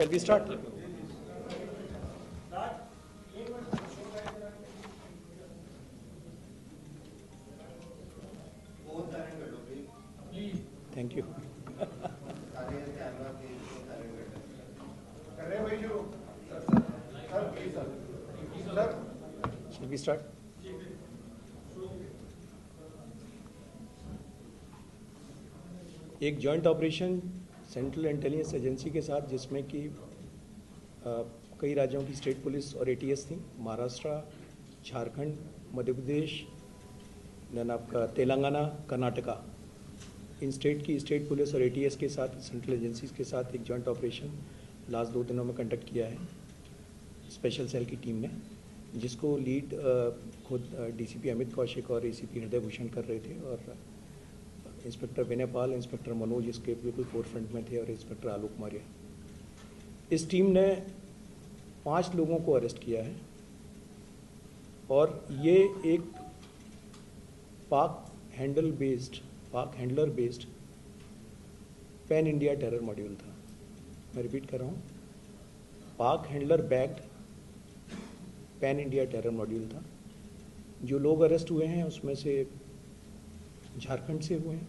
Shall we start? Thank you. Shall we start? एक joint operation central intelligence agency के साथ जिसमें कि कई राज्यों की स्टेट पुलिस और एटीएस थी, महाराष्ट्र, झारखंड, मध्य प्रदेश, देन आपका तेलंगाना, कर्नाटका, इन स्टेट की स्टेट पुलिस और एटीएस के साथ सेंट्रल एजेंसीज के साथ एक जॉइंट ऑपरेशन लास्ट 2 दिनों में कंडक्ट किया है स्पेशल सेल की टीम ने, जिसको लीड खुद डीसीपी अमित कौशिक और एसीपी हृदय भूषण कर रहे थे, और इंस्पेक्टर विनय पाल, इंस्पेक्टर मनोज इसके बिल्कुल फोरफ्रंट में थे, और इंस्पेक्टर आलोक मौर्य। इस टीम ने 5 लोगों को अरेस्ट किया है, और ये एक पाक handler based pan India terror module था। मैं रिपीट कर रहा हूँ, पाक handler backed pan India terror module था। जो लोग अरेस्ट हुए हैं उसमें से झारखंड से हुए हैं,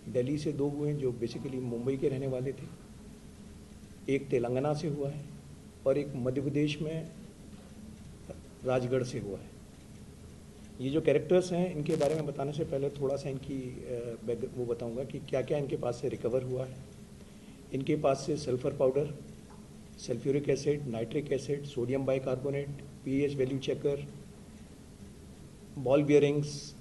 दिल्ली से 2 हुए हैं जो बेसिकली मुंबई के रहने वाले थे, एक तेलंगाना से हुआ है, और एक मध्य प्रदेश में राजगढ़ से हुआ है। ये जो कैरेक्टर्स हैं इनके बारे में बताने से पहले थोड़ा सा इनकी वो बताऊंगा कि क्या क्या इनके पास से रिकवर हुआ है। इनके पास से sulphur powder, sulphuric acid, nitric acid, sodium bicarbonate, pH value checker, ball bearings,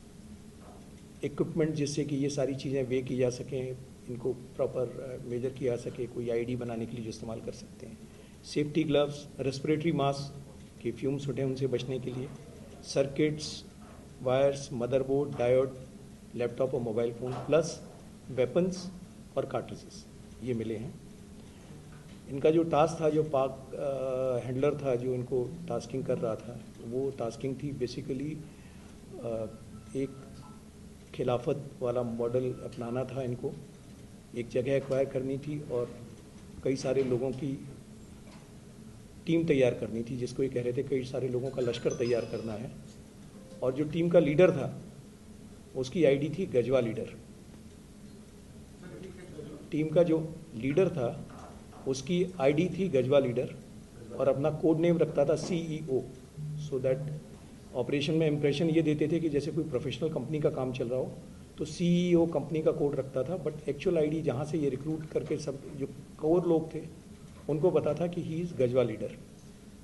equipment जिससे कि ये सारी चीज़ें वे की जा सकें, इनको प्रॉपर मेजर किया जा सके, कोई आईडी बनाने के लिए जो इस्तेमाल कर सकते हैं, सेफ्टी ग्लव्स, रेस्पिरेटरी मास्क के फ्यूम्स होते हैं उनसे बचने के लिए, circuits, wires, motherboard, diode, laptop और मोबाइल फ़ोन, प्लस वेपन्स और कार्ट्रिजेस ये मिले हैं। इनका जो टास्क था, जो पाक हैंडलर था जो इनको टास्किंग कर रहा था, वो टास्किंग थी बेसिकली एक खिलाफत वाला मॉडल अपनाना था। इनको एक जगह एक्वायर करनी थी और कई सारे लोगों की टीम तैयार करनी थी, जिसको ये कह रहे थे कई सारे लोगों का लश्कर तैयार करना है। और जो टीम का लीडर था उसकी आईडी थी गजवा लीडर। टीम का जो लीडर था उसकी आईडी थी गजवा लीडर, और अपना कोड नेम रखता था सीईओ, सो दैट ऑपरेशन में इंप्रेशन ये देते थे कि जैसे कोई प्रोफेशनल कंपनी का काम चल रहा हो तो सीईओ कंपनी का कोड रखता था, बट एक्चुअल आईडी जहाँ से ये रिक्रूट करके सब जो कोर लोग थे उनको पता था कि ही इज़ गजवा लीडर।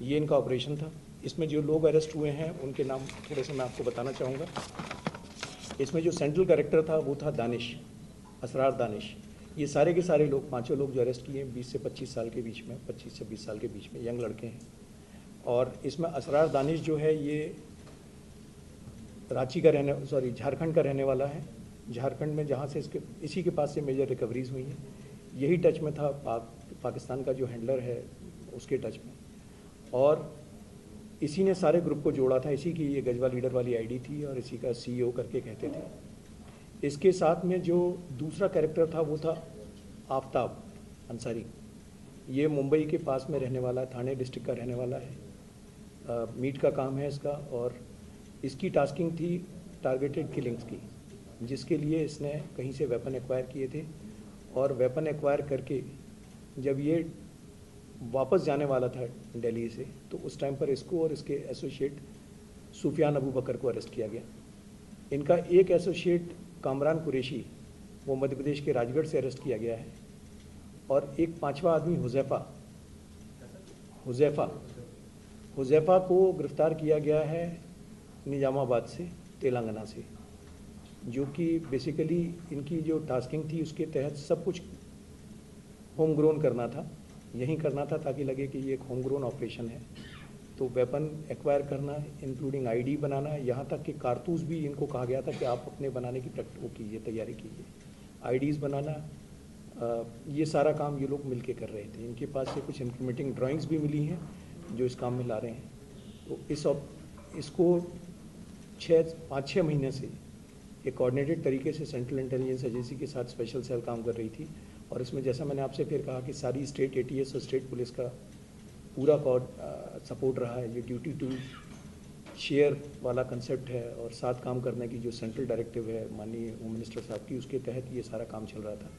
ये इनका ऑपरेशन था। इसमें जो लोग अरेस्ट हुए हैं उनके नाम थोड़े से मैं आपको बताना चाहूँगा। इसमें जो सेंट्रल कैरेक्टर था वो था दानिश, असरार दानिश। ये सारे के सारे लोग, 5 लोग जो अरेस्ट किए हैं 20 से 25 साल के बीच में, 25 से 20 साल के बीच में यंग लड़के हैं। और इसमें असरार दानिश जो है ये झारखंड का रहने वाला है। झारखंड में जहाँ से इसी के पास से मेजर रिकवरीज हुई हैं। यही टच में था पाकिस्तान का जो हैंडलर है उसके टच में, और इसी ने सारे ग्रुप को जोड़ा था। इसी की ये गजवा लीडर वाली आईडी थी और इसी का सीईओ करके कहते थे। इसके साथ में जो दूसरा कैरेक्टर था वो था आफ्ताब अंसारी। ये मुंबई के पास में रहने वाला, थाने डिस्ट्रिक्ट का रहने वाला है। मीट का काम है इसका, और इसकी टास्किंग थी टारगेटेड किलिंग्स की, जिसके लिए इसने कहीं से वेपन एक्वायर किए थे, और वेपन एक्वायर करके जब ये वापस जाने वाला था दिल्ली से, तो उस टाइम पर इसको और इसके एसोसिएट सुफियान अबू बकर को अरेस्ट किया गया। इनका एक एसोसिएट कामरान कुरैशी, वो मध्य प्रदेश के राजगढ़ से अरेस्ट किया गया है, और एक 5वां आदमी हुज़ैफ़ा को गिरफ्तार किया गया है निजामाबाद से, तेलंगाना से, जो कि बेसिकली इनकी जो टास्किंग थी उसके तहत सब कुछ होम ग्रोन करना था, यहीं करना था ताकि लगे कि ये एक होम ग्रोन ऑपरेशन है। तो वेपन एक्वायर करना, इंक्लूडिंग आईडी बनाना, यहाँ तक कि कारतूस भी इनको कहा गया था कि आप अपने बनाने की वो कीजिए, तैयारी कीजिए, आईडीज़ बनाना, ये सारा काम ये लोग मिलके कर रहे थे। इनके पास से कुछ इंप्लीमेंटिंग ड्राइंग्स भी मिली हैं जो इस काम में ला रहे हैं। तो इसको 5-6 महीने से एक कोऑर्डिनेटेड तरीके से सेंट्रल इंटेलिजेंस एजेंसी के साथ स्पेशल सेल काम कर रही थी, और इसमें जैसा मैंने आपसे फिर कहा कि सारी स्टेट एटीएस और स्टेट पुलिस का पूरा सपोर्ट रहा है। ये ड्यूटी टू शेयर वाला कंसेप्ट है और साथ काम करने की जो सेंट्रल डायरेक्टिव है माननीय होम मिनिस्टर साहब की, उसके तहत ये सारा काम चल रहा था।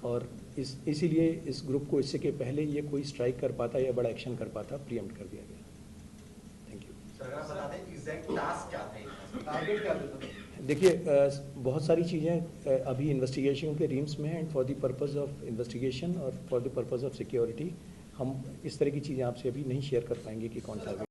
और इसीलिए इस ग्रुप को इससे के पहले ये कोई स्ट्राइक कर पाता या बड़ा एक्शन कर पाता, प्रीएम्प्ट कर दिया गया। Thank you. सर आप बता दें एग्जैक्ट टास्क क्या थे, टारगेट क्या था? देखिए, बहुत सारी चीज़ें अभी इन्वेस्टिगेशन के रीम्स में हैं and for the purpose of investigation और for the purpose of security हम इस तरह की चीज़ें आपसे अभी नहीं शेयर कर पाएंगे कि कौन टारगेट